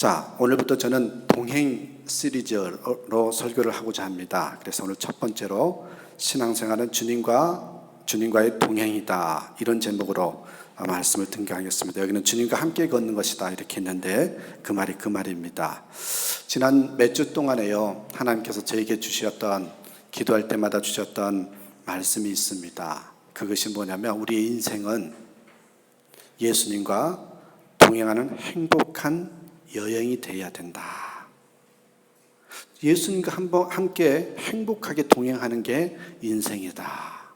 자, 오늘부터 저는 동행 시리즈로 설교를 하고자 합니다. 그래서 오늘 첫 번째로 신앙생활은 주님과의 동행이다, 이런 제목으로 말씀을 등장하겠습니다. 여기는 주님과 함께 걷는 것이다 이렇게 했는데 그 말입니다. 지난 몇 주 동안에요, 하나님께서 저에게 주셨던, 기도할 때마다 주셨던 말씀이 있습니다. 그것이 뭐냐면 우리의 인생은 예수님과 동행하는 행복한 여행이 되어야 된다. 예수님과 함께 행복하게 동행하는 게 인생이다,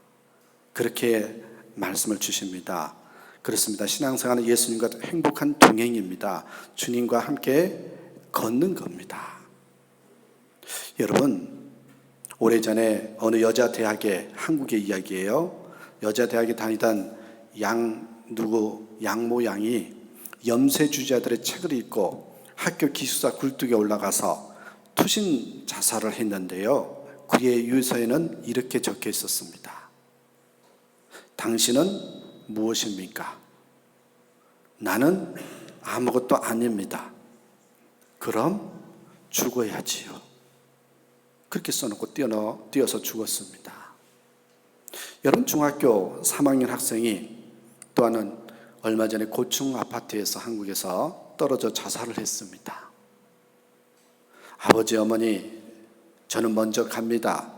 그렇게 말씀을 주십니다. 그렇습니다. 신앙생활은 예수님과 행복한 동행입니다. 주님과 함께 걷는 겁니다. 여러분, 오래전에 어느 여자 대학의, 한국의 이야기예요. 여자 대학에 다니던 양모 양이 염세주의자들의 책을 읽고 학교 기숙사 굴뚝에 올라가서 투신 자살을 했는데요, 그의 유서에는 이렇게 적혀 있었습니다. 당신은 무엇입니까? 나는 아무것도 아닙니다. 그럼 죽어야지요. 그렇게 써놓고 뛰어서 죽었습니다. 여러분, 중학교 3학년 학생이 또한은 얼마 전에 고층 아파트에서 한국에서 떨어져 자살을 했습니다. 아버지, 어머니, 저는 먼저 갑니다.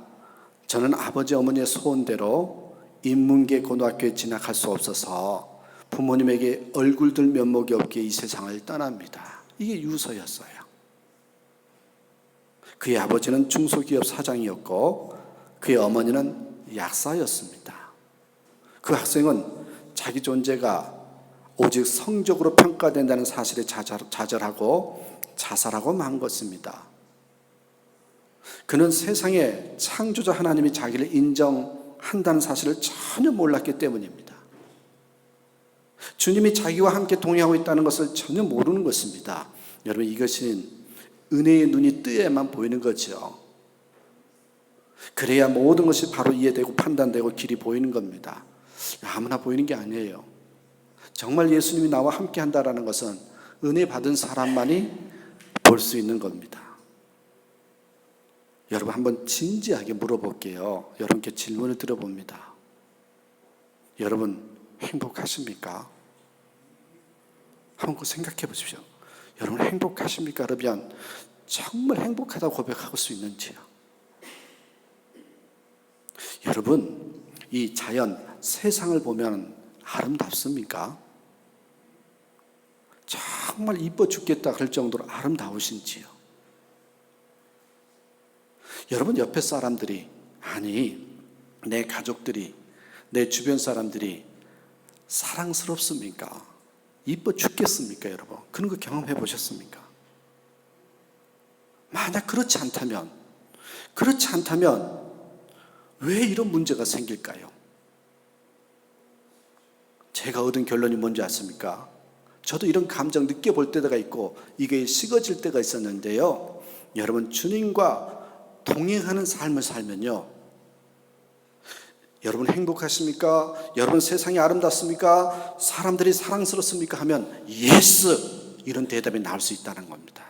저는 아버지, 어머니의 소원대로 인문계 고등학교에 진학할 수 없어서 부모님에게 얼굴들 면목이 없게 이 세상을 떠납니다. 이게 유서였어요. 그의 아버지는 중소기업 사장이었고 그의 어머니는 약사였습니다. 그 학생은 자기 존재가 오직 성적으로 평가된다는 사실에 좌절하고 자살하고 만 것입니다. 그는 세상에 창조자 하나님이 자기를 인정한다는 사실을 전혀 몰랐기 때문입니다. 주님이 자기와 함께 동행하고 있다는 것을 전혀 모르는 것입니다. 여러분, 이것은 은혜의 눈이 뜨야만 보이는 거죠. 그래야 모든 것이 바로 이해되고 판단되고 길이 보이는 겁니다. 아무나 보이는 게 아니에요. 정말 예수님이 나와 함께 한다는 것은 은혜 받은 사람만이 볼 수 있는 겁니다. 여러분, 한번 진지하게 물어볼게요. 여러분께 질문을 드려봅니다. 여러분, 행복하십니까? 한번 생각해 보십시오. 여러분, 행복하십니까? 그러면 정말 행복하다고 고백할 수 있는지요? 여러분, 이 자연, 세상을 보면 아름답습니까? 정말 이뻐 죽겠다 할 정도로 아름다우신지요? 여러분, 옆에 사람들이, 아니 내 가족들이, 내 주변 사람들이 사랑스럽습니까? 이뻐 죽겠습니까? 여러분, 그런 거 경험해 보셨습니까? 만약 그렇지 않다면 왜 이런 문제가 생길까요? 제가 얻은 결론이 뭔지 아십니까? 저도 이런 감정 느껴볼 때가 있고 이게 식어질 때가 있었는데요, 여러분, 주님과 동행하는 삶을 살면요, 여러분 행복하십니까? 여러분 세상이 아름답습니까? 사람들이 사랑스럽습니까? 하면 예스, 이런 대답이 나올 수 있다는 겁니다.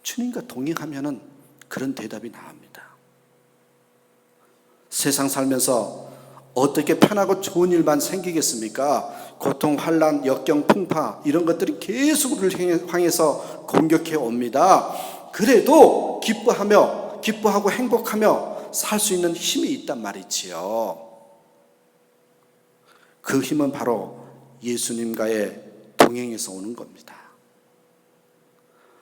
주님과 동행하면은 그런 대답이 나옵니다. 세상 살면서 어떻게 편하고 좋은 일만 생기겠습니까? 고통, 환난, 역경, 풍파, 이런 것들이 계속 우리를 향해서 공격해 옵니다. 그래도 기뻐하고 행복하며 살 수 있는 힘이 있단 말이지요. 그 힘은 바로 예수님과의 동행에서 오는 겁니다.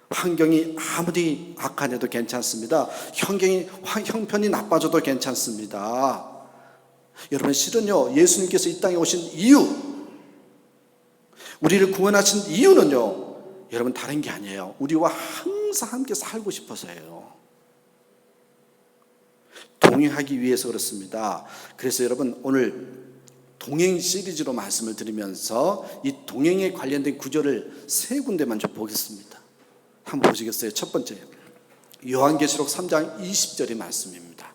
환경이 아무리 악하해도 괜찮습니다. 형편이 나빠져도 괜찮습니다. 여러분, 실은요, 예수님께서 이 땅에 오신 이유, 우리를 구원하신 이유는요, 여러분 다른 게 아니에요. 우리와 항상 함께 살고 싶어서예요. 동행하기 위해서 그렇습니다. 그래서 여러분, 오늘 동행 시리즈로 말씀을 드리면서 이 동행에 관련된 구절을 세 군데만 좀 보겠습니다. 한번 보시겠어요? 첫 번째, 요한계시록 3장 20절의 말씀입니다.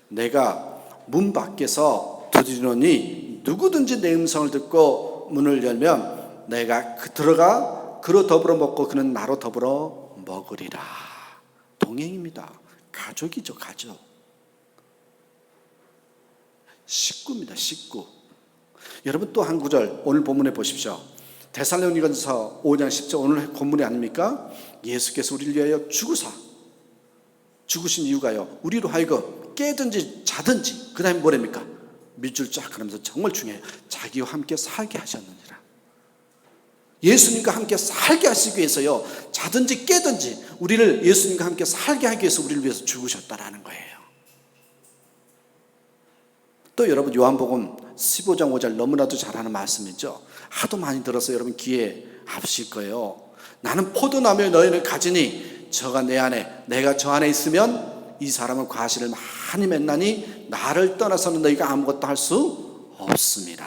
내가 문 밖에서 두드리노니 누구든지 내 음성을 듣고 문을 열면 내가 들어가 그로 더불어 먹고 그는 나로 더불어 먹으리라. 동행입니다. 가족이죠, 가족. 식구입니다, 식구. 여러분 또 한 구절 오늘 본문에 보십시오. 데살로니가서 5장 10절 오늘 본문이 아닙니까? 예수께서 우리를 위하여 죽으신 이유가요, 우리로 하여금 깨든지 자든지 그 다음에 뭐랍니까? 밑줄 쫙 그러면서 정말 중요해요. 자기와 함께 살게 하셨느니라. 예수님과 함께 살게 하시기 위해서요, 자든지 깨든지 우리를 예수님과 함께 살게 하기 위해서 우리를 위해서 죽으셨다라는 거예요. 또 여러분 요한복음 15장 5절 너무나도 잘 아는 말씀이죠. 하도 많이 들어서 여러분 귀에 아프실 거예요. 나는 포도나무에 너희를 가지니 저가 내 안에 내가 저 안에 있으면 이 사람은 과실을 많이 맺나니 나를 떠나서는 너희가 아무것도 할 수 없습니다.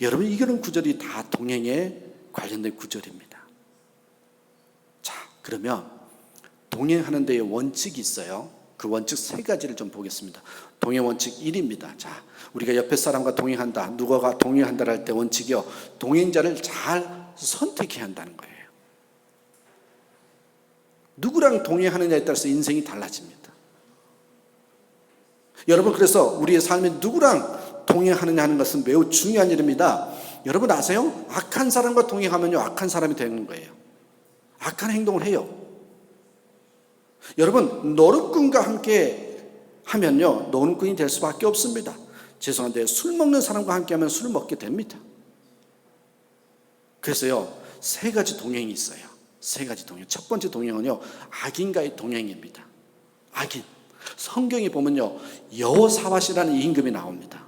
여러분 이런 구절이 다 동행에 관련된 구절입니다. 자, 그러면 동행하는 데에 원칙이 있어요. 그 원칙 세 가지를 좀 보겠습니다. 동행 원칙 1입니다. 자, 우리가 옆에 사람과 동행한다, 누가가 동행한다 할 때 원칙이요, 동행자를 잘 선택해야 한다는 거예요. 누구랑 동행하느냐에 따라서 인생이 달라집니다. 여러분 그래서 우리의 삶에 누구랑 동행하느냐 하는 것은 매우 중요한 일입니다. 여러분 아세요? 악한 사람과 동행하면요, 악한 사람이 되는 거예요. 악한 행동을 해요. 여러분 노릇꾼과 함께 하면요, 노릇꾼이 될 수밖에 없습니다. 죄송한데 술 먹는 사람과 함께 하면 술을 먹게 됩니다. 그래서요, 세 가지 동행이 있어요. 세 가지 동행. 첫 번째 동행은요, 악인과의 동행입니다. 악인. 성경에 보면요, 여호사밧이라는 임금이 나옵니다.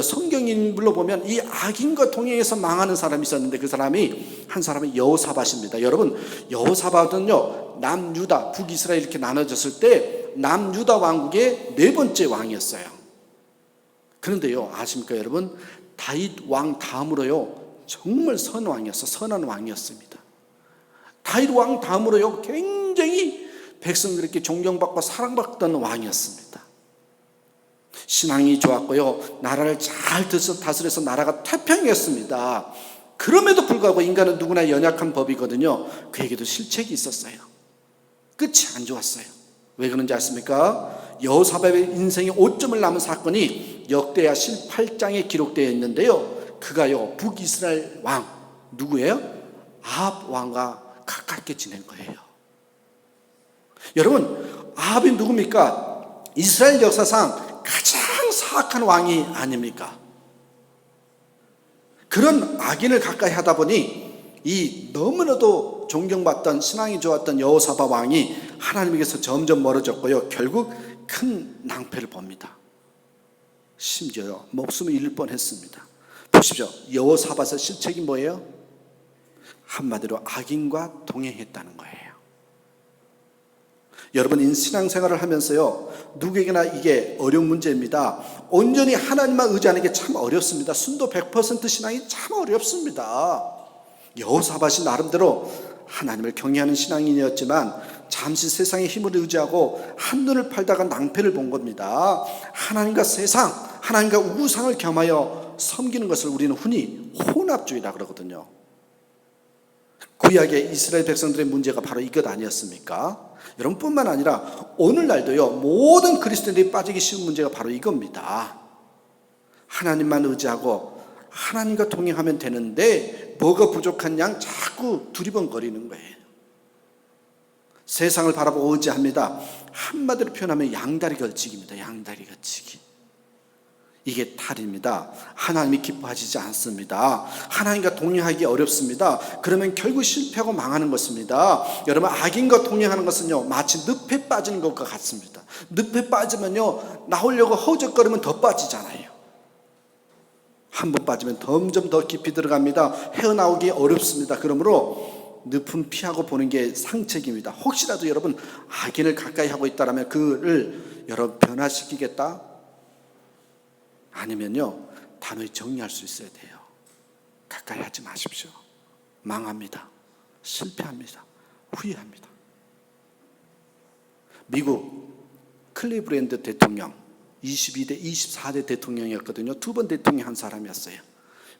성경 인물로 보면 이 악인과 동행해서 망하는 사람이 있었는데 그 사람이 한 사람이 여호사밧입니다. 여러분 여호사밧은요, 남유다 북이스라엘 이렇게 나눠졌을 때 남유다 왕국의 네 번째 왕이었어요. 그런데요, 아십니까 여러분, 다윗 왕 다음으로요 정말 선한 왕이었습니다. 다윗 왕 다음으로요 굉장히 백성들에게 존경받고 사랑받던 왕이었습니다. 신앙이 좋았고요, 나라를 잘 다스려서 나라가 태평했습니다. 그럼에도 불구하고 인간은 누구나 연약한 법이거든요. 그에게도 실책이 있었어요. 끝이 안 좋았어요. 왜 그런지 아십니까? 여호사밧의 인생에 오점을 남은 사건이 역대하 18장에 기록되어 있는데요, 그가요 북이스라엘 왕 누구예요? 아합 왕과 가깝게 지낸 거예요. 여러분 아합이 누굽니까? 이스라엘 역사상 가장 사악한 왕이 아닙니까? 그런 악인을 가까이 하다 보니 이 너무나도 존경받던 신앙이 좋았던 여호사밧 왕이 하나님에게서 점점 멀어졌고요, 결국 큰 낭패를 봅니다. 심지어 목숨을 잃을 뻔했습니다. 보십시오. 여호사밧의 실책이 뭐예요? 한마디로 악인과 동행했다는 거예요. 여러분 신앙생활을 하면서요, 누구에게나 이게 어려운 문제입니다. 온전히 하나님만 의지하는 게 참 어렵습니다. 순도 100% 신앙이 참 어렵습니다. 여호사밧이 나름대로 하나님을 경외하는 신앙인이었지만 잠시 세상의 힘을 의지하고 한눈을 팔다가 낭패를 본 겁니다. 하나님과 세상, 하나님과 우상을 겸하여 섬기는 것을 우리는 흔히 혼합주의라 그러거든요. 구약의 이스라엘 백성들의 문제가 바로 이것 아니었습니까? 여러분뿐만 아니라 오늘날도요, 모든 그리스도인들이 빠지기 쉬운 문제가 바로 이겁니다. 하나님만 의지하고 하나님과 동행하면 되는데 뭐가 부족한 양 자꾸 두리번거리는 거예요. 세상을 바라보고 의지합니다. 한마디로 표현하면 양다리 걸치기입니다. 양다리 걸치기. 이게 탈입니다. 하나님이 기뻐하시지 않습니다. 하나님과 동행하기 어렵습니다. 그러면 결국 실패하고 망하는 것입니다. 여러분 악인과 동행하는 것은요, 마치 늪에 빠지는 것과 같습니다. 늪에 빠지면요, 나오려고 허우적거리면 더 빠지잖아요. 한 번 빠지면 점점 더 깊이 들어갑니다. 헤어나오기 어렵습니다. 그러므로 늪은 피하고 보는 게 상책입니다. 혹시라도 여러분 악인을 가까이 하고 있다면 그를 여러분 변화시키겠다? 아니면요, 단호히 정리할 수 있어야 돼요. 가까이 하지 마십시오. 망합니다. 실패합니다. 후회합니다. 미국 클리브랜드 대통령 22대 24대 대통령이었거든요. 두 번 대통령 한 사람이었어요.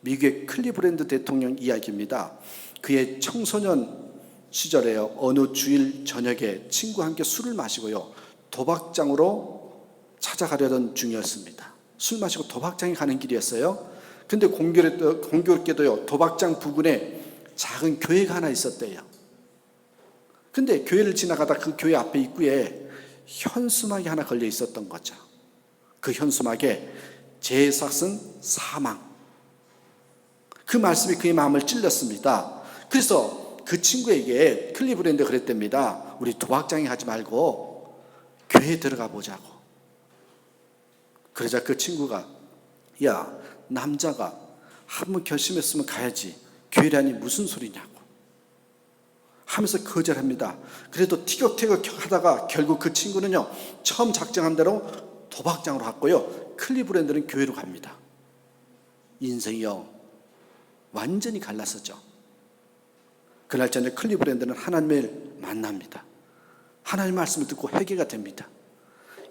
미국의 클리브랜드 대통령 이야기입니다. 그의 청소년 시절에요. 어느 주일 저녁에 친구와 함께 술을 마시고요. 도박장으로 찾아가려던 중이었습니다. 술 마시고 도박장에 가는 길이었어요. 근데 공교롭게도요. 도박장 부근에 작은 교회가 하나 있었대요. 근데 교회를 지나가다 그 교회 앞에 입구에 현수막이 하나 걸려 있었던 거죠. 그 현수막에 제사슨 사망. 그 말씀이 그의 마음을 찔렀습니다. 그래서 그 친구에게 클리브랜드 그랬답니다. 우리 도박장에 가지 말고 교회에 들어가 보자고. 그러자 그 친구가 야, 남자가 한번 결심했으면 가야지. 교회라니 무슨 소리냐고 하면서 거절합니다. 그래도 티격태격 하다가 결국 그 친구는요, 처음 작정한 대로 도박장으로 갔고요, 클리브랜드는 교회로 갑니다. 인생이요, 완전히 갈라서죠. 그날 저녁 클리브랜드는 하나님을 만납니다. 하나님의 말씀을 듣고 회개가 됩니다.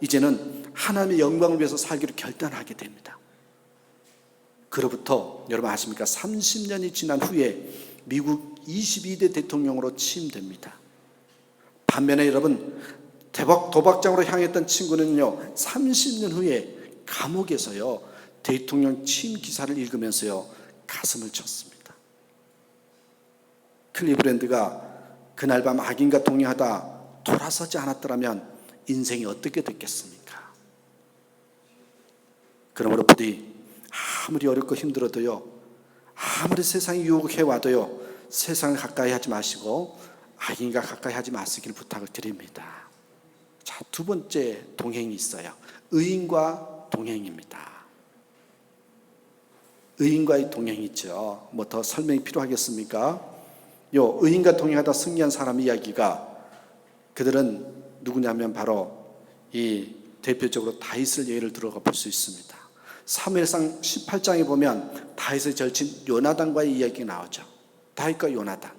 이제는 하나님의 영광을 위해서 살기로 결단하게 됩니다. 그로부터 여러분 아십니까? 30년이 지난 후에 미국 22대 대통령으로 취임됩니다. 반면에 여러분, 도박장으로 향했던 친구는요, 30년 후에 감옥에서요, 대통령 취임 기사를 읽으면서요, 가슴을 쳤습니다. 클리브랜드가 그날 밤 악인과 동행하다 돌아서지 않았더라면 인생이 어떻게 됐겠습니까? 그러므로 부디 아무리 어렵고 힘들어도요, 아무리 세상이 유혹해와도요, 세상을 가까이 하지 마시고 악인과 가까이 하지 마시길 부탁을 드립니다. 자, 두 번째 동행이 있어요. 의인과 동행입니다. 의인과의 동행이 있죠. 뭐 더 설명이 필요하겠습니까? 요 의인과 동행하다 승리한 사람 이야기가, 그들은 누구냐면 바로 이 대표적으로 다윗을 예를 들어가 볼 수 있습니다. 사무엘상 18장에 보면 다윗의 절친 요나단과의 이야기가 나오죠. 다윗과 요나단.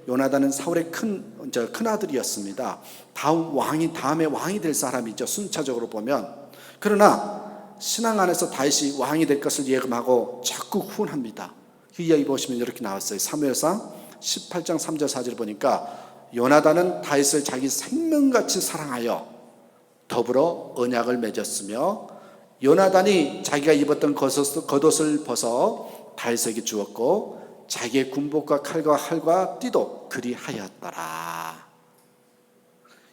요나단은 사울의 큰 아들이었습니다. 다음에 왕이 될 사람이죠. 순차적으로 보면. 그러나 신앙 안에서 다윗이 왕이 될 것을 예감하고 자꾸 후원합니다. 그 이야기 보시면 이렇게 나왔어요. 사무엘상 18장 3절 4절 보니까 요나단은 다윗을 자기 생명같이 사랑하여 더불어 언약을 맺었으며 요나단이 자기가 입었던 겉옷을 벗어 다윗에게 주었고 자기의 군복과 칼과 활과 띠도 그리하였더라.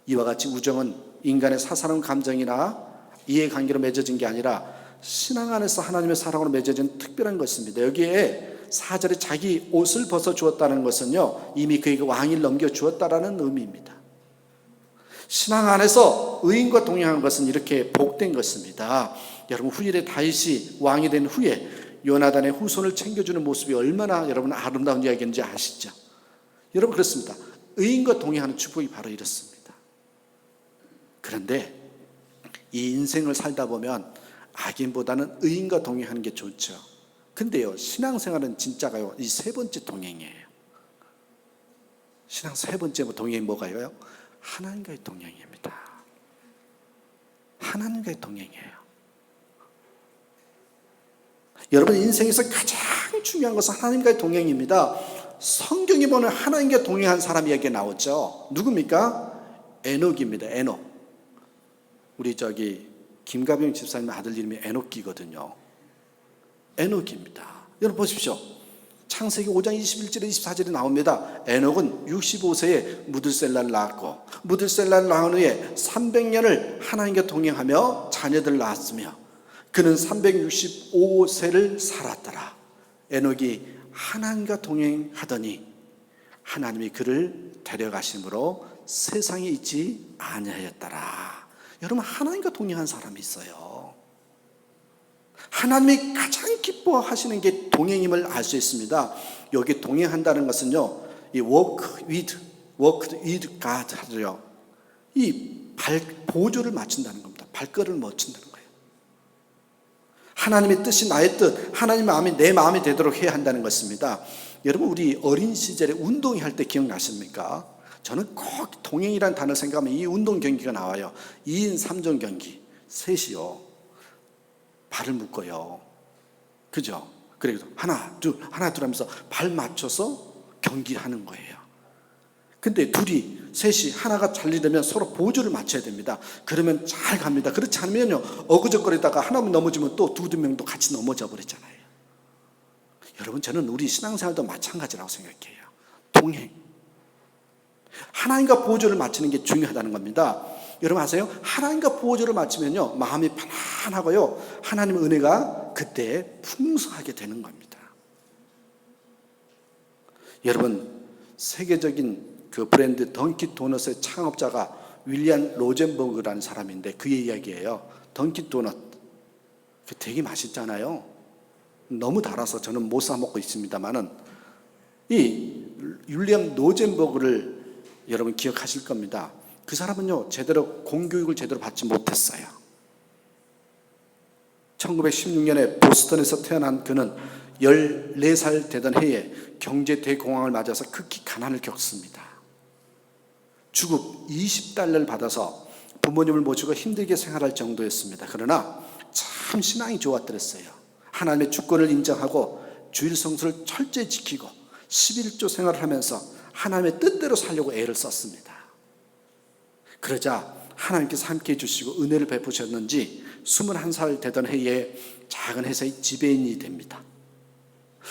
이와 같이 우정은 인간의 사사로운 감정이나 이해관계로 맺어진 게 아니라 신앙 안에서 하나님의 사랑으로 맺어진 특별한 것입니다. 여기에 4절에 자기 옷을 벗어 주었다는 것은요, 이미 그에게 왕위를 넘겨주었다라는 의미입니다. 신앙 안에서 의인과 동행한 것은 이렇게 복된 것입니다. 여러분, 후일에 다윗이 왕이 된 후에 요나단의 후손을 챙겨주는 모습이 얼마나 여러분 아름다운 이야기인지 아시죠? 여러분, 그렇습니다. 의인과 동행하는 축복이 바로 이렇습니다. 그런데 이 인생을 살다 보면 악인보다는 의인과 동행하는 게 좋죠. 근데요, 신앙생활은 진짜가요, 이 세 번째 동행이에요. 신앙 세 번째 동행이 뭐가요? 하나님과의 동행입니다. 하나님과의 동행이에요. 여러분, 인생에서 가장 중요한 것은 하나님과의 동행입니다. 성경에 보면 하나님과 동행한 사람 이야기가 나오죠. 누굽니까? 에녹입니다. 에녹. 우리 김가병 집사님 아들 이름이 에녹이거든요. 에녹입니다. 여러분 보십시오. 창세기 5장 21절에 24절에 나옵니다. 에녹은 65세에 무드셀라를 낳았고 무드셀라를 낳은 후에 300년을 하나님과 동행하며 자녀들을 낳았으며 그는 365세를 살았더라. 에녹이 하나님과 동행하더니 하나님이 그를 데려가심으로 세상에 있지 아니하였더라. 여러분, 하나님과 동행한 사람이 있어요. 하나님이 가장 기뻐하시는 게 동행임을 알 수 있습니다. 여기 동행한다는 것은요, 이 walk with God 하죠. 이 보조를 맞춘다는 겁니다. 발걸음을 맞춘다는 거예요. 하나님의 뜻이 나의 뜻, 하나님의 마음이 내 마음이 되도록 해야 한다는 것입니다. 여러분, 우리 어린 시절에 운동회 할 때 기억나십니까? 저는 꼭 동행이라는 단어를 생각하면 이 운동 경기가 나와요. 2인 3종 경기, 셋이요. 발을 묶어요. 그죠? 그래도 하나 둘 하면서 발 맞춰서 경기하는 거예요. 근데 둘이 셋이 하나가 잘리려면 서로 보조를 맞춰야 됩니다. 그러면 잘 갑니다. 그렇지 않으면요, 어그적거리다가 하나만 넘어지면 또 두 명도 같이 넘어져 버리잖아요. 여러분, 저는 우리 신앙생활도 마찬가지라고 생각해요. 동행. 하나님과 보조를 맞추는 게 중요하다는 겁니다. 여러분 아세요? 하나님과 보조를 맞추면요, 마음이 편안하고요, 하나님의 은혜가 그때 풍성하게 되는 겁니다. 여러분, 세계적인 그 브랜드 던킨 도넛의 창업자가 윌리엄 로젠버그라는 사람인데 그의 이야기예요. 던킨 도넛 되게 맛있잖아요. 너무 달아서 저는 못 사 먹고 있습니다만은, 이 윌리엄 로젠버그를 여러분 기억하실 겁니다. 그 사람은요, 제대로 공교육을 제대로 받지 못했어요. 1916년에 보스턴에서 태어난 그는 14살 되던 해에 경제 대공황을 맞아서 극히 가난을 겪습니다. 주급 20달러를 받아서 부모님을 모시고 힘들게 생활할 정도였습니다. 그러나 참 신앙이 좋았더랬어요. 하나님의 주권을 인정하고 주일 성수를 철저히 지키고 11조 생활을 하면서 하나님의 뜻대로 살려고 애를 썼습니다. 그러자 하나님께서 함께해 주시고 은혜를 베푸셨는지 21살 되던 해에 작은 회사의 지배인이 됩니다.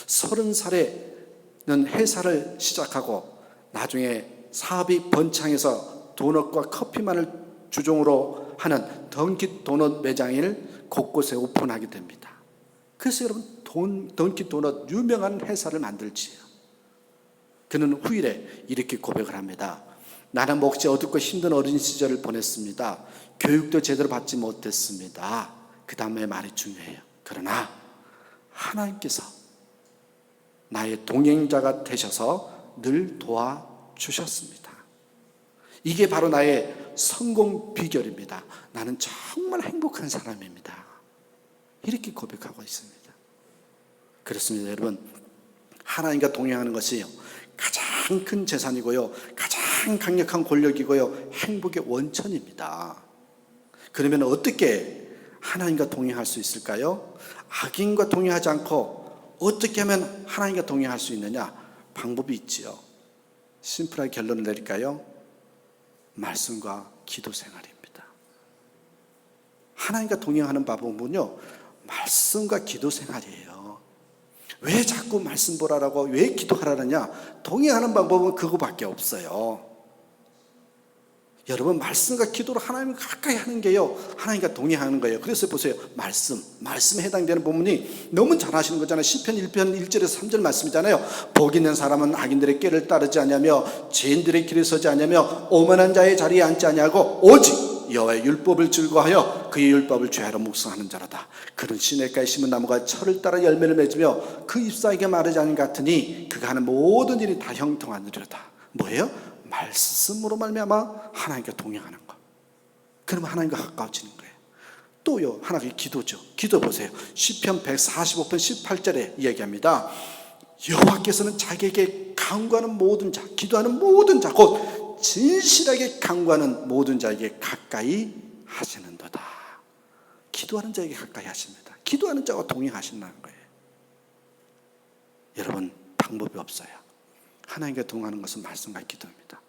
30살에는 회사를 시작하고 나중에 사업이 번창해서 도넛과 커피만을 주종으로 하는 던킨 도넛 매장을 곳곳에 오픈하게 됩니다. 그래서 여러분, 던킨 도넛 유명한 회사를 만들지요. 그는 후일에 이렇게 고백을 합니다. 나는 몫이 어둡고 힘든 어린 시절을 보냈습니다. 교육도 제대로 받지 못했습니다. 그 다음에 말이 중요해요. 그러나 하나님께서 나의 동행자가 되셔서 늘 도와주셨습니다. 이게 바로 나의 성공 비결입니다. 나는 정말 행복한 사람입니다. 이렇게 고백하고 있습니다. 그렇습니다, 여러분. 하나님과 동행하는 것이 가장 큰 재산이고요, 가장 강력한 권력이고요, 행복의 원천입니다. 그러면 어떻게 하나님과 동행할 수 있을까요? 악인과 동행하지 않고 어떻게 하면 하나님과 동행할 수 있느냐? 방법이 있지요. 심플하게 결론을 내릴까요? 말씀과 기도 생활입니다. 하나님과 동행하는 방법은요, 말씀과 기도 생활이에요. 왜 자꾸 말씀 보라라고, 왜 기도하라느냐? 동행하는 방법은 그거밖에 없어요. 여러분, 말씀과 기도로 하나님을 가까이 하는 게요, 하나님과 동행하는 거예요. 그래서 보세요, 말씀에 해당되는 부분이 너무 잘 하시는 거잖아요. 시편 1편 1절에서 3절 말씀이잖아요. 복 있는 사람은 악인들의 꾀를 따르지 아니하며 죄인들의 길에 서지 아니하며 오만한 자의 자리에 앉지 아니하고 오직 여호와의 율법을 즐거워하여 그의 율법을 죄하러 묵상하는 자로다. 그는 시냇가에 심은 나무가 철을 따라 열매를 맺으며 그 잎사귀가 마르지 않은 같으니 그가 하는 모든 일이 다 형통하느니로다. 뭐예요? 말씀으로 말미암아 하나님과 동행하는 것. 그러면 하나님과 가까워지는 거예요. 또요, 하나가 기도죠. 기도 보세요. 시편 145편 18절에 이야기합니다. 여호와께서는 자기에게 간구하는 모든 자, 기도하는 모든 자, 곧 진실하게 간구하는 모든 자에게 가까이 하시는도다. 기도하는 자에게 가까이 하십니다. 기도하는 자와 동행하신다는 거예요. 여러분, 방법이 없어요. 하나님과 동행하는 것은 말씀과 기도입니다.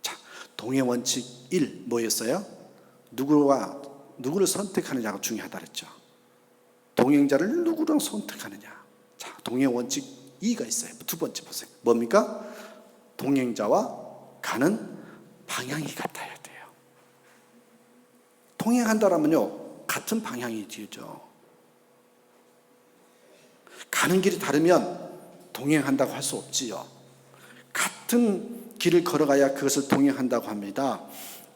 자, 동행 원칙 1 뭐였어요? 누구를 선택하느냐가 중요하다 그랬죠. 동행자를 누구랑 선택하느냐. 자, 동행 원칙 2가 있어요. 두 번째 보세요. 뭡니까? 동행자와 가는 방향이 같아야 돼요. 동행한다라면요, 같은 방향이 뒤죠. 가는 길이 다르면 동행한다고 할 수 없지요. 같은 길을 걸어가야 그것을 동행한다고 합니다.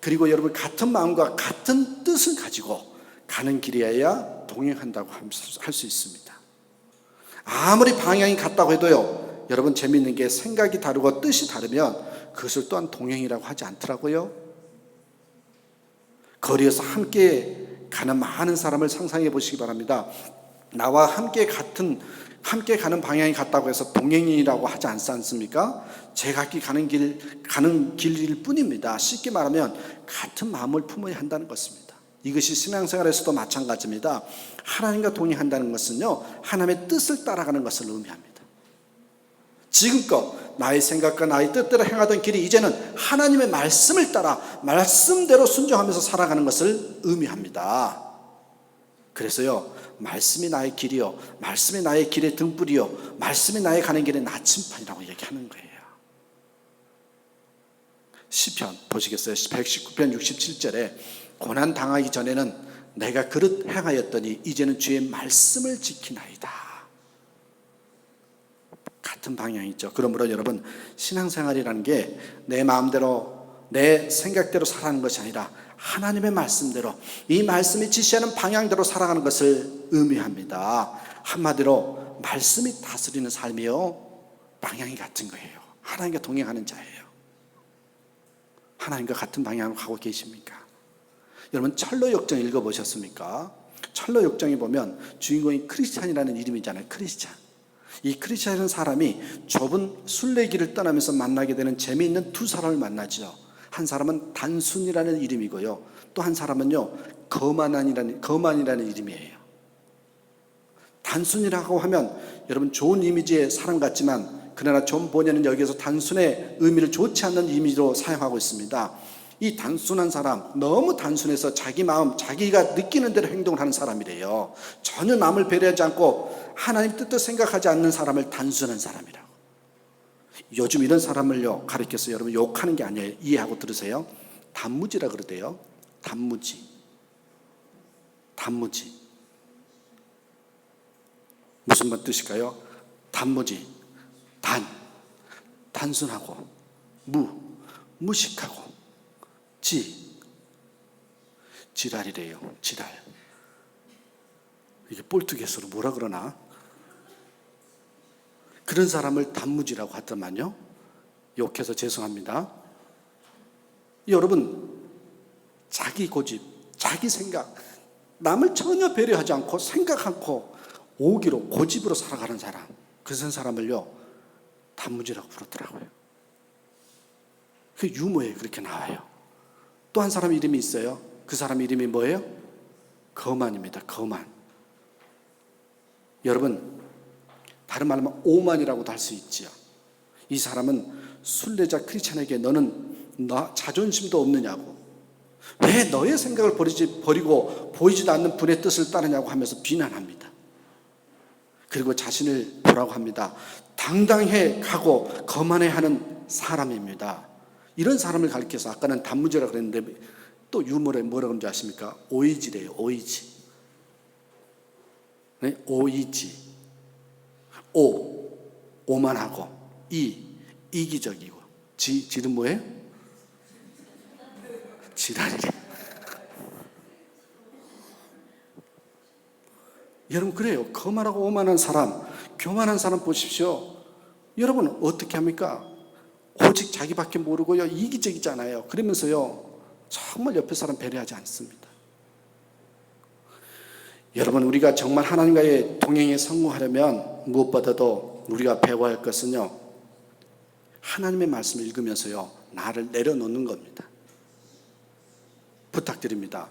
그리고 여러분, 같은 마음과 같은 뜻을 가지고 가는 길이어야 동행한다고 할 수 있습니다. 아무리 방향이 같다고 해도요, 여러분, 재미있는 게 생각이 다르고 뜻이 다르면 그것을 또한 동행이라고 하지 않더라고요. 거리에서 함께 가는 많은 사람을 상상해 보시기 바랍니다. 나와 함께 가는 방향이 같다고 해서 동행이라고 하지 않습니까? 제각기 가는 길일 뿐입니다. 쉽게 말하면 같은 마음을 품어야 한다는 것입니다. 이것이 신앙생활에서도 마찬가지입니다. 하나님과 동행한다는 것은요, 하나님의 뜻을 따라가는 것을 의미합니다. 지금껏 나의 생각과 나의 뜻대로 행하던 길이 이제는 하나님의 말씀을 따라 말씀대로 순종하면서 살아가는 것을 의미합니다. 그래서요, 말씀이 나의 길이요, 말씀이 나의 길의 등불이요, 말씀이 나의 가는 길의 나침판이라고 얘기하는 거예요. 시편 보시겠어요? 119편 67절에 고난 당하기 전에는 내가 그릇 행하였더니 이제는 주의 말씀을 지키나이다. 같은 방향이죠. 그러므로 여러분, 신앙생활이라는 게 내 마음대로 내 생각대로 살아가는 것이 아니라 하나님의 말씀대로, 이 말씀이 지시하는 방향대로 살아가는 것을 의미합니다. 한마디로 말씀이 다스리는 삶이요, 방향이 같은 거예요. 하나님과 동행하는 자예요. 하나님과 같은 방향으로 가고 계십니까? 여러분, 철로역정 읽어보셨습니까? 철로역정에 보면 주인공이 크리스찬이라는 이름이잖아요. 크리스찬. 이 크리스찬이라는 사람이 좁은 순례길을 떠나면서 만나게 되는 재미있는 두 사람을 만나죠. 한 사람은 단순이라는 이름이고요, 또 한 사람은요, 거만이라는 이름이에요. 단순이라고 하면 여러분 좋은 이미지의 사람 같지만, 그러나 존 보녀는 여기에서 단순의 의미를 좋지 않는 이미지로 사용하고 있습니다. 이 단순한 사람, 너무 단순해서 자기 마음, 자기가 느끼는 대로 행동을 하는 사람이래요. 전혀 남을 배려하지 않고 하나님 뜻도 생각하지 않는 사람을 단순한 사람이라고. 요즘 이런 사람을요, 가르쳐서 여러분 욕하는 게 아니에요. 이해하고 들으세요. 단무지라 그러대요. 단무지. 무슨 뜻일까요? 단무지. 단순하고, 무식하고, 지랄이래요. 지랄. 이게 볼트게스로 뭐라 그러나? 그런 사람을 단무지라고 하더만요. 욕해서 죄송합니다. 여러분, 자기 고집, 자기 생각, 남을 전혀 배려하지 않고 생각 않고 오기로, 고집으로 살아가는 사람, 그런 사람을요, 단무지라고 부르더라고요. 그 유머에 그렇게 나와요. 또 한 사람 이름이 있어요. 그 사람 이름이 뭐예요? 거만입니다. 거만. 여러분, 다른 말로 하면 오만이라고도 할 수 있지요. 이 사람은 순례자 크리스찬에게 너는 자존심도 없느냐고, 왜 너의 생각을 버리고 보이지도 않는 분의 뜻을 따르냐고 하면서 비난합니다. 그리고 자신을 뭐라고 합니다. 당당해 가고 거만해 하는 사람입니다. 이런 사람을 가리켜서 아까는 단무지라고 그랬는데 또 유머에 뭐라고 하는지 아십니까? 오이지래요. 오이지. 네? 오이지. 오만하고, 이기적이고, 지는 뭐예요? 지랄이래. 여러분, 그래요. 거만하고 오만한 사람, 교만한 사람 보십시오. 여러분, 어떻게 합니까? 오직 자기밖에 모르고요, 이기적이잖아요. 그러면서요, 정말 옆에 사람 배려하지 않습니다. 여러분, 우리가 정말 하나님과의 동행에 성공하려면 무엇보다도 우리가 배워야 할 것은요, 하나님의 말씀을 읽으면서요, 나를 내려놓는 겁니다. 부탁드립니다.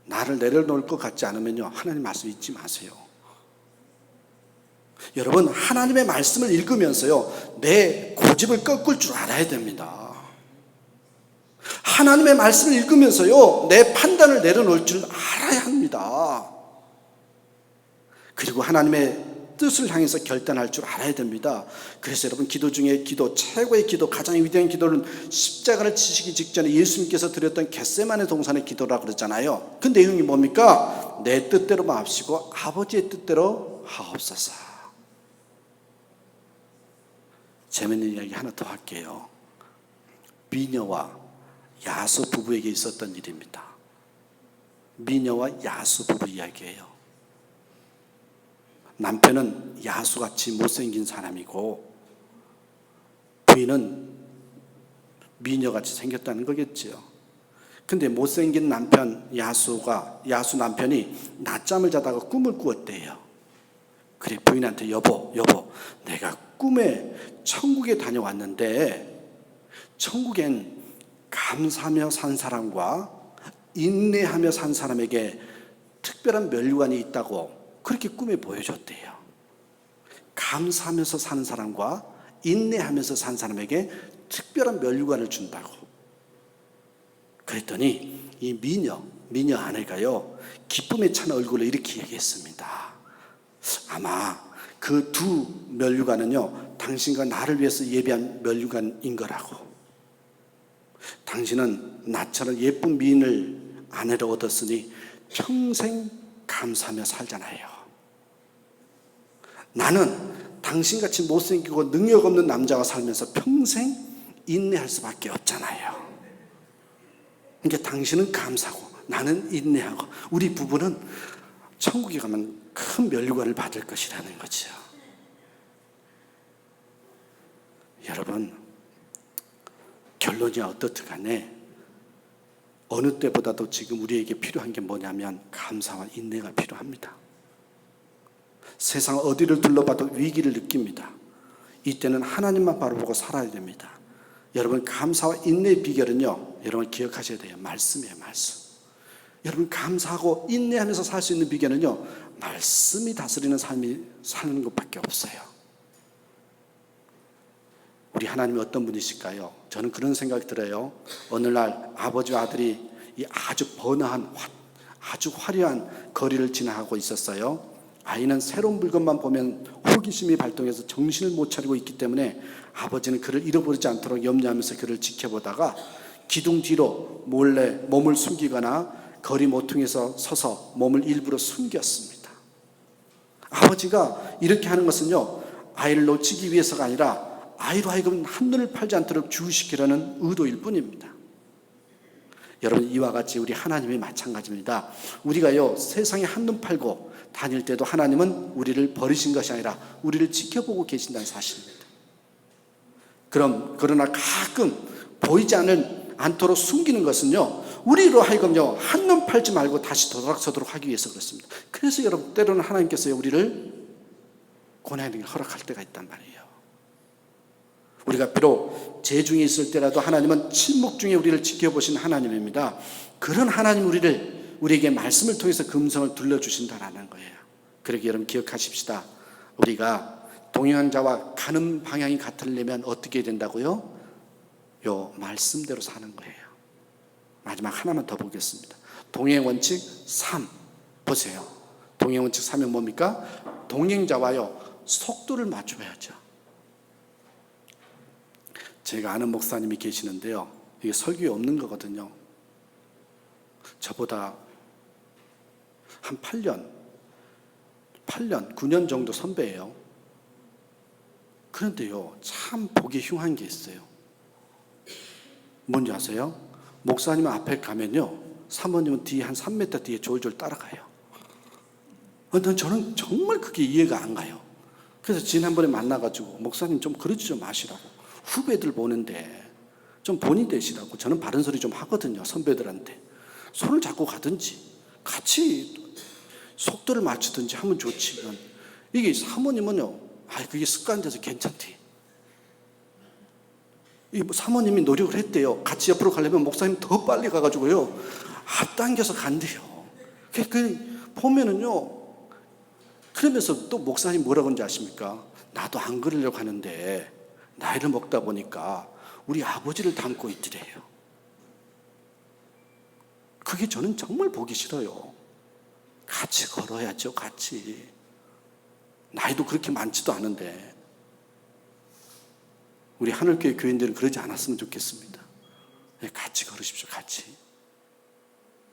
나를 내려놓을 것 같지 않으면요, 하나님 말씀 잊지 마세요. 여러분, 하나님의 말씀을 읽으면서요, 내 고집을 꺾을 줄 알아야 됩니다. 하나님의 말씀을 읽으면서요, 내 판단을 내려놓을 줄 알아야 합니다. 그리고 하나님의 뜻을 향해서 결단할 줄 알아야 됩니다. 그래서 여러분, 기도 중에 최고의 기도, 가장 위대한 기도는 십자가를 지시기 직전에 예수님께서 드렸던 겟세마네 동산의 기도라고 그러잖아요. 그 내용이 뭡니까? 내 뜻대로 마옵시고 아버지의 뜻대로 하옵소서. 재밌는 이야기 하나 더 할게요. 미녀와 야수 부부에게 있었던 일입니다. 미녀와 야수 부부 이야기예요. 남편은 야수같이 못생긴 사람이고 부인은 미녀같이 생겼다는 거겠지요. 근데 못생긴 남편 야수 남편이 낮잠을 자다가 꿈을 꾸었대요. 그래, 부인한테 여보, 내가 꿈에 천국에 다녀왔는데 천국엔 감사하며 산 사람과 인내하며 산 사람에게 특별한 멸류관이 있다고 그렇게 꿈에 보여줬대요. 감사하면서 사는 사람과 인내하면서 산 사람에게 특별한 멸류관을 준다고. 그랬더니 이 미녀 아내가요, 기쁨에 찬 얼굴로 이렇게 얘기했습니다. 아마 그 두 멸류관은요, 당신과 나를 위해서 예비한 멸류관인 거라고. 당신은 나처럼 예쁜 미인을 아내로 얻었으니 평생 감사하며 살잖아요. 나는 당신같이 못생기고 능력 없는 남자와 살면서 평생 인내할 수밖에 없잖아요. 그러니까 당신은 감사하고 나는 인내하고 우리 부부는 천국에 가면 큰 멸류관을 받을 것이라는 거죠. 여러분, 결론이 어떻든 간에 어느 때보다도 지금 우리에게 필요한 게 뭐냐면 감사와 인내가 필요합니다. 세상 어디를 둘러봐도 위기를 느낍니다. 이때는 하나님만 바라보고 살아야 됩니다. 여러분, 감사와 인내의 비결은요, 여러분 기억하셔야 돼요. 말씀이에요, 말씀. 여러분, 감사하고 인내하면서 살 수 있는 비결은요, 말씀이 다스리는 삶이 사는 것밖에 없어요. 우리 하나님이 어떤 분이실까요? 저는 그런 생각이 들어요. 어느 날 아버지와 아들이 이 아주 번화한, 아주 화려한 거리를 지나가고 있었어요. 아이는 새로운 물건만 보면 호기심이 발동해서 정신을 못 차리고 있기 때문에 아버지는 그를 잃어버리지 않도록 염려하면서 그를 지켜보다가 기둥 뒤로 몰래 몸을 숨기거나 거리 모퉁이에서 서서 몸을 일부러 숨겼습니다. 아버지가 이렇게 하는 것은요, 아이를 놓치기 위해서가 아니라 아이로 하여금 한눈을 팔지 않도록 주의시키려는 의도일 뿐입니다. 여러분, 이와 같이 우리 하나님이 마찬가지입니다. 우리가요, 세상에 한눈 팔고 다닐 때도 하나님은 우리를 버리신 것이 아니라 우리를 지켜보고 계신다는 사실입니다. 그러나 가끔 보이지 않도록 숨기는 것은요, 우리로 하여금요, 한눈 팔지 말고 다시 돌아서도록 하기 위해서 그렇습니다. 그래서 여러분, 때로는 하나님께서 우리를 고난의 길을 허락할 때가 있단 말이에요. 우리가 비록 재중에 있을 때라도 하나님은 침묵 중에 우리를 지켜보신 하나님입니다. 그런 하나님 우리에게 말씀을 통해서 금성을 들려주신다라는 거예요. 그러기 여러분 기억하십시다. 우리가 동행한 자와 가는 방향이 같으려면 어떻게 된다고요? 요 말씀대로 사는 거예요. 마지막 하나만 더 보겠습니다. 동행 원칙 3 보세요. 동행 원칙 3은 뭡니까? 동행자와요, 속도를 맞춰야죠. 제가 아는 목사님이 계시는데요, 이게 설교에 없는 거거든요. 저보다 한 8년, 9년 정도 선배예요. 그런데요, 참 보기 흉한 게 있어요. 뭔지 아세요? 목사님 앞에 가면요, 사모님은 뒤에 한 3m 뒤에 졸졸 따라가요. 저는 정말 그게 이해가 안 가요. 그래서 지난번에 만나가지고 목사님 좀 그러지 좀 마시라고, 후배들 보는데 좀 본인 되시라고. 저는 바른 소리 좀 하거든요, 선배들한테. 손을 잡고 가든지 같이 속도를 맞추든지 하면 좋지만, 이게 사모님은요, 그게 습관돼서 괜찮대. 이 사모님이 노력을 했대요. 같이 옆으로 가려면 목사님 더 빨리 가가지고요, 앞당겨서 간대요. 보면은요, 그러면서 또 목사님 뭐라고 하는지 아십니까? 나도 안 그러려고 하는데 나이를 먹다 보니까 우리 아버지를 닮고 있더래요. 그게 저는 정말 보기 싫어요. 같이 걸어야죠, 같이. 나이도 그렇게 많지도 않은데. 우리 하늘교회 교인들은 그러지 않았으면 좋겠습니다. 같이 걸으십시오, 같이.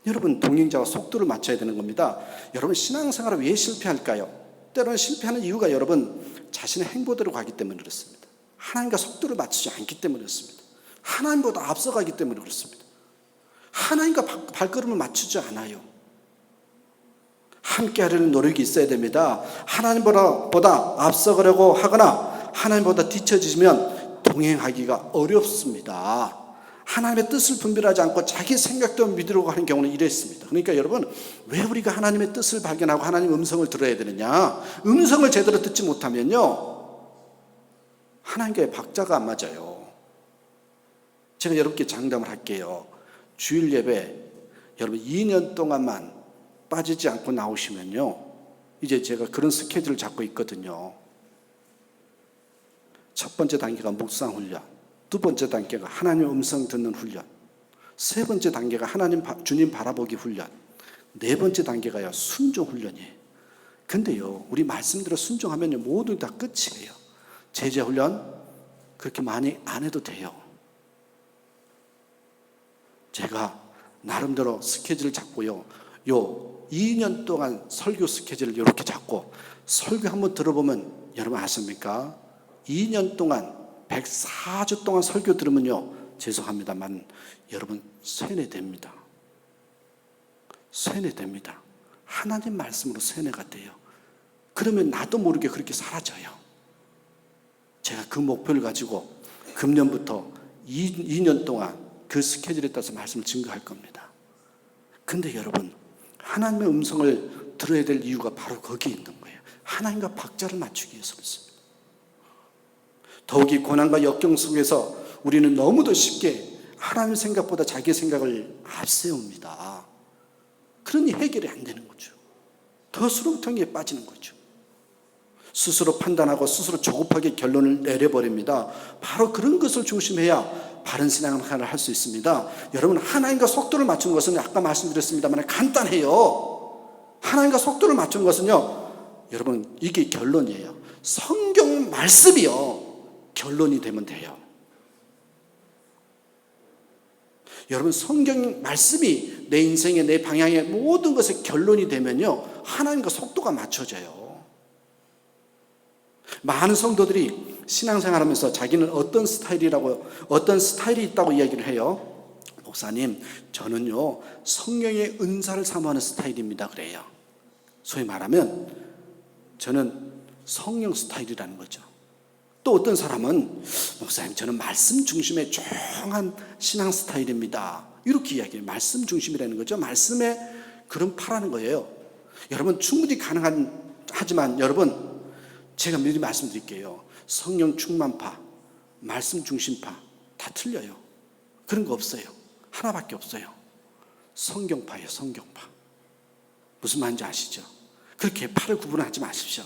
여러분, 동행자와 속도를 맞춰야 되는 겁니다. 여러분, 신앙생활을 왜 실패할까요? 때로는 실패하는 이유가 여러분, 자신의 행보대로 가기 때문에 그렇습니다. 하나님과 속도를 맞추지 않기 때문에 그렇습니다. 하나님보다 앞서가기 때문에 그렇습니다. 하나님과 발걸음을 맞추지 않아요. 함께 하려는 노력이 있어야 됩니다. 하나님보다 앞서가려고 하거나 하나님보다 뒤처지면 동행하기가 어렵습니다. 하나님의 뜻을 분별하지 않고 자기 생각대로 믿으려고 하는 경우는 이랬습니다. 그러니까 여러분, 왜 우리가 하나님의 뜻을 발견하고 하나님의 음성을 들어야 되느냐? 음성을 제대로 듣지 못하면요, 하나님과의 박자가 안 맞아요. 제가 여러분께 장담을 할게요. 주일 예배 여러분 2년 동안만 빠지지 않고 나오시면요, 이제 제가 그런 스케줄을 잡고 있거든요. 첫 번째 단계가 묵상 훈련, 두 번째 단계가 하나님 음성 듣는 훈련, 세 번째 단계가 주님 바라보기 훈련, 네 번째 단계가요 순종 훈련이에요. 근데요, 우리 말씀대로 순종하면요 모두 다 끝이에요. 제자 훈련 그렇게 많이 안 해도 돼요. 제가 나름대로 스케줄을 잡고요, 요 2년 동안 설교 스케줄을 이렇게 잡고 설교 한번 들어보면 여러분 아십니까? 2년 동안 104주 동안 설교 들으면요, 죄송합니다만 여러분 세뇌됩니다. 세뇌됩니다. 하나님 말씀으로 세뇌가 돼요. 그러면 나도 모르게 그렇게 사라져요. 제가 그 목표를 가지고 금년부터 2년 동안 그 스케줄에 따라서 말씀을 증거할 겁니다. 근데 여러분, 하나님의 음성을 들어야 될 이유가 바로 거기에 있는 거예요. 하나님과 박자를 맞추기 위해서 그렇습니다. 더욱이 고난과 역경 속에서 우리는 너무도 쉽게 하나님 생각보다 자기 생각을 앞세웁니다. 그러니 해결이 안 되는 거죠. 더 수렁텅이에 빠지는 거죠. 스스로 판단하고 스스로 조급하게 결론을 내려버립니다. 바로 그런 것을 조심해야 바른 신앙생활을 할 수 있습니다. 여러분, 하나님과 속도를 맞춘 것은 아까 말씀드렸습니다만 간단해요. 하나님과 속도를 맞춘 것은요, 여러분 이게 결론이에요. 성경 말씀이요 결론이 되면 돼요. 여러분, 성경 말씀이 내 인생의 내 방향의 모든 것의 결론이 되면요 하나님과 속도가 맞춰져요. 많은 성도들이 신앙생활하면서 자기는 어떤 스타일이 있다고 이야기를 해요. 목사님, 저는요 성령의 은사를 사모하는 스타일입니다 그래요. 소위 말하면 저는 성령 스타일이라는 거죠. 또 어떤 사람은 목사님, 저는 말씀 중심의 조용한 신앙 스타일입니다 이렇게 이야기해요. 말씀 중심이라는 거죠. 말씀에 그런 파라는 거예요. 여러분, 충분히 하지만 여러분, 제가 미리 말씀드릴게요. 성령 충만파, 말씀 중심파 다 틀려요. 그런 거 없어요. 하나밖에 없어요. 성경파예요. 성경파. 무슨 말인지 아시죠? 그렇게 파를 구분하지 마십시오.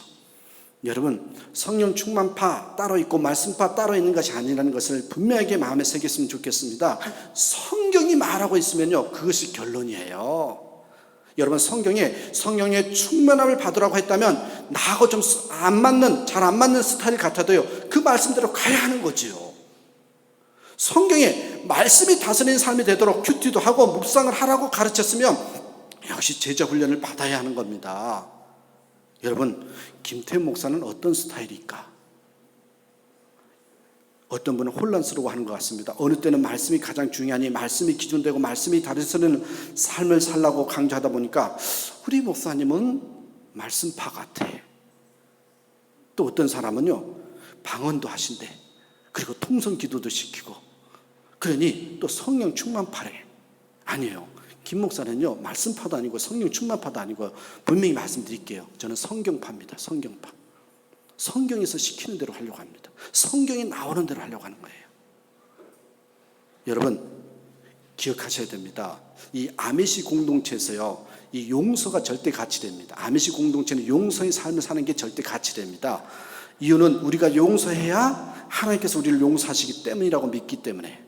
여러분, 성령 충만파 따로 있고 말씀파 따로 있는 것이 아니라는 것을 분명하게 마음에 새겼으면 좋겠습니다. 성경이 말하고 있으면요 그것이 결론이에요. 여러분, 성령의 충만함을 받으라고 했다면 나하고 좀 잘 안 맞는 스타일 같아도요 그 말씀대로 가야 하는 거지요. 성경에 말씀이 다스리는 삶이 되도록 큐티도 하고 묵상을 하라고 가르쳤으면 역시 제자 훈련을 받아야 하는 겁니다. 여러분, 김태훈 목사는 어떤 스타일일까? 어떤 분은 혼란스러워하는 것 같습니다. 어느 때는 말씀이 가장 중요하니 말씀이 기준되고 말씀이 다스리는 삶을 살라고 강조하다 보니까 우리 목사님은 말씀파 같아. 또 어떤 사람은요 방언도 하신대. 그리고 통성 기도도 시키고 그러니 또 성령 충만파래. 아니에요. 김 목사는요 말씀파도 아니고 성령 충만파도 아니고 분명히 말씀드릴게요. 저는 성경파입니다. 성경파. 성경에서 시키는 대로 하려고 합니다. 성경이 나오는 대로 하려고 하는 거예요. 여러분, 기억하셔야 됩니다. 이 아메시 공동체에서요 이 용서가 절대 가치됩니다. 아메시 공동체는 용서의 삶을 사는 게 절대 가치됩니다. 이유는 우리가 용서해야 하나님께서 우리를 용서하시기 때문이라고 믿기 때문에.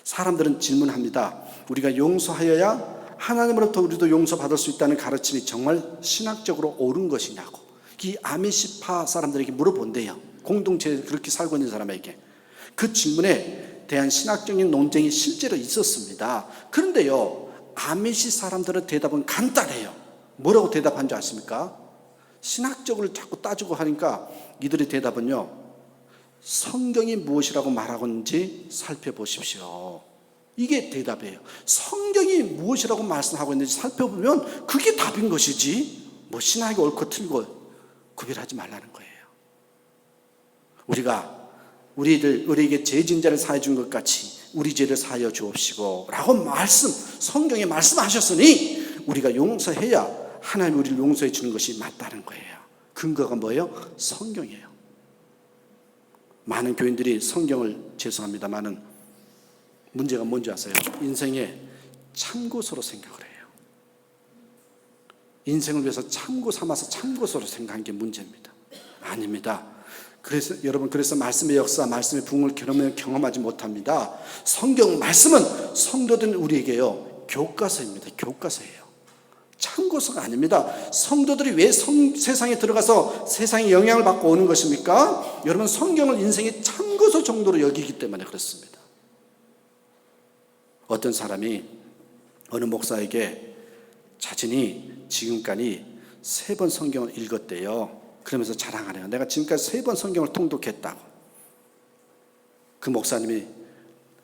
사람들은 질문합니다. 우리가 용서하여야 하나님으로부터 우리도 용서받을 수 있다는 가르침이 정말 신학적으로 옳은 것이냐고 이 아메시파 사람들에게 물어본대요. 공동체에 그렇게 살고 있는 사람에게. 그 질문에 대한 신학적인 논쟁이 실제로 있었습니다. 그런데요 아메시 사람들의 대답은 간단해요. 뭐라고 대답한 줄 아십니까? 신학적으로 자꾸 따지고 하니까 이들의 대답은요 성경이 무엇이라고 말하고 있는지 살펴보십시오. 이게 대답이에요. 성경이 무엇이라고 말씀하고 있는지 살펴보면 그게 답인 것이지 뭐 신학이 옳고 틀고 구별하지 말라는 거예요. 우리에게 죄 진자를 사해 준 것 같이 우리 죄를 사하여 주옵시고 라고 성경에 말씀하셨으니 우리가 용서해야 하나님이 우리를 용서해 주는 것이 맞다는 거예요. 근거가 뭐예요? 성경이에요. 많은 교인들이 성경을, 죄송합니다마는 문제가 뭔지 아세요? 인생에 참고서로 생각을 해요. 인생을 위해서 참고 삼아서 참고서로 생각한 게 문제입니다. 아닙니다. 그래서 여러분, 그래서 말씀의 역사, 말씀의 부흥을 경험하지 못합니다. 성경 말씀은 성도들 우리에게요, 교과서입니다. 교과서예요. 참고서가 아닙니다. 성도들이 왜 세상에 들어가서 세상에 영향을 받고 오는 것입니까? 여러분, 성경을 인생의 참고서 정도로 여기기 때문에 그렇습니다. 어떤 사람이 어느 목사에게 자신이 지금까지 3번 성경을 읽었대요. 그러면서 자랑하네요. 내가 지금까지 3번 성경을 통독했다고. 그 목사님이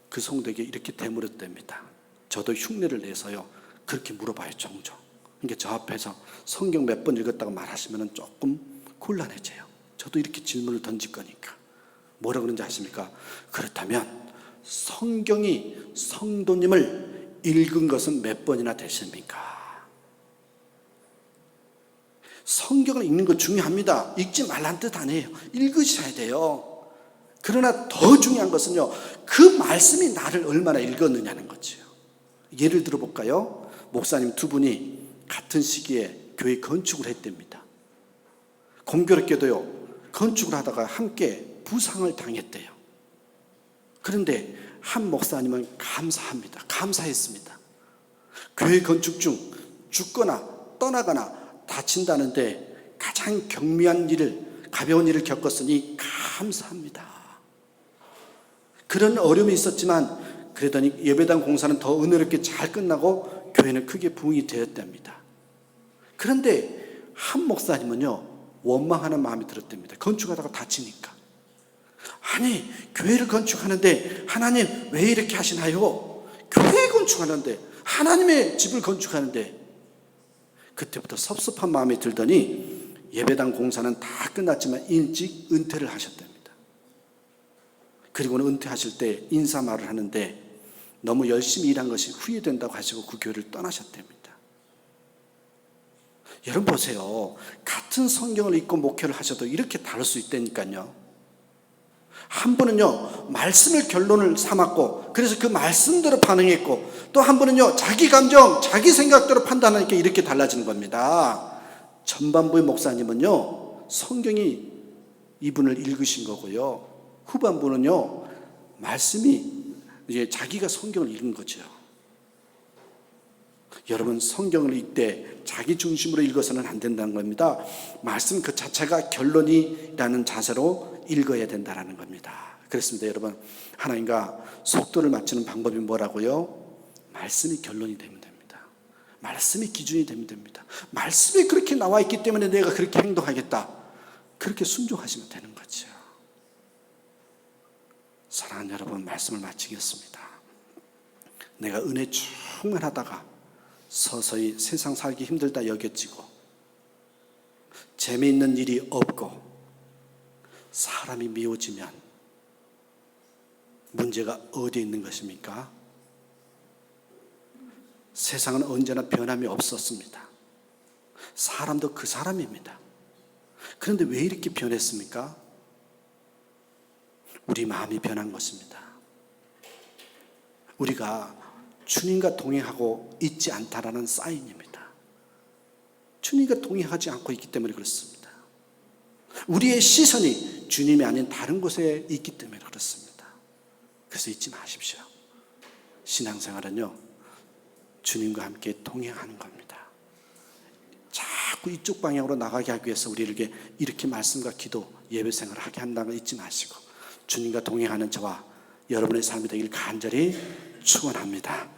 그 성도에게 이렇게 되물었답니다. 저도 흉내를 내서요, 그렇게 물어봐요, 종종. 그러니까 저 앞에서 성경 몇 번 읽었다고 말하시면 조금 곤란해져요. 저도 이렇게 질문을 던질 거니까. 뭐라고 그런지 아십니까? 그렇다면 성경이 성도님을 읽은 것은 몇 번이나 되십니까? 성경을 읽는 거 중요합니다. 읽지 말란 뜻 아니에요. 읽으셔야 돼요. 그러나 더 중요한 것은요, 그 말씀이 나를 얼마나 읽었느냐는 거죠. 예를 들어 볼까요? 목사님 2분이 같은 시기에 교회 건축을 했답니다. 공교롭게도요, 건축을 하다가 함께 부상을 당했대요. 그런데 한 목사님은 감사합니다. 감사했습니다. 교회 건축 중 죽거나 떠나거나 다친다는데 가장 경미한 일을, 가벼운 일을 겪었으니 감사합니다. 그런 어려움이 있었지만 그러더니 예배당 공사는 더 은혜롭게 잘 끝나고 교회는 크게 부흥이 되었답니다. 그런데 한 목사님은요, 원망하는 마음이 들었답니다. 건축하다가 다치니까. 아니, 교회를 건축하는데 하나님 왜 이렇게 하시나요? 교회 건축하는데, 하나님의 집을 건축하는데. 그때부터 섭섭한 마음이 들더니 예배당 공사는 다 끝났지만 일찍 은퇴를 하셨답니다. 그리고는 은퇴하실 때 인사말을 하는데 너무 열심히 일한 것이 후회된다고 하시고 그 교회를 떠나셨답니다. 여러분 보세요. 같은 성경을 읽고 목회를 하셔도 이렇게 다를 수 있다니까요. 한 분은요, 말씀을 결론을 삼았고 그래서 그 말씀대로 반응했고, 또 한 분은요, 자기 감정, 자기 생각대로 판단하니까 이렇게 달라지는 겁니다. 전반부의 목사님은요, 성경이 이분을 읽으신 거고요, 후반부는요, 말씀이 이제 자기가 성경을 읽은 거죠. 여러분, 성경을 읽되 자기 중심으로 읽어서는 안 된다는 겁니다. 말씀 그 자체가 결론이라는 자세로 읽어야 된다는 겁니다. 그렇습니다. 여러분, 하나님과 속도를 맞추는 방법이 뭐라고요? 말씀이 결론이 되면 됩니다. 말씀이 기준이 되면 됩니다. 말씀이 그렇게 나와 있기 때문에 내가 그렇게 행동하겠다, 그렇게 순종하시면 되는 거죠. 사랑하는 여러분, 말씀을 마치겠습니다. 내가 은혜 충만하다가 서서히 세상 살기 힘들다 여겨지고 재미있는 일이 없고 사람이 미워지면 문제가 어디에 있는 것입니까? 세상은 언제나 변함이 없었습니다. 사람도 그 사람입니다. 그런데 왜 이렇게 변했습니까? 우리 마음이 변한 것입니다. 우리가 주님과 동행하고 있지 않다라는 사인입니다. 주님과 동행하지 않고 있기 때문에 그렇습니다. 우리의 시선이 주님이 아닌 다른 곳에 있기 때문에 그렇습니다. 그래서 잊지 마십시오. 신앙생활은요, 주님과 함께 동행하는 겁니다. 자꾸 이쪽 방향으로 나가게 하기 위해서 우리에게 이렇게 말씀과 기도, 예배생활을 하게 한다는 걸 잊지 마시고 주님과 동행하는 저와 여러분의 삶이 되길 간절히 축원합니다.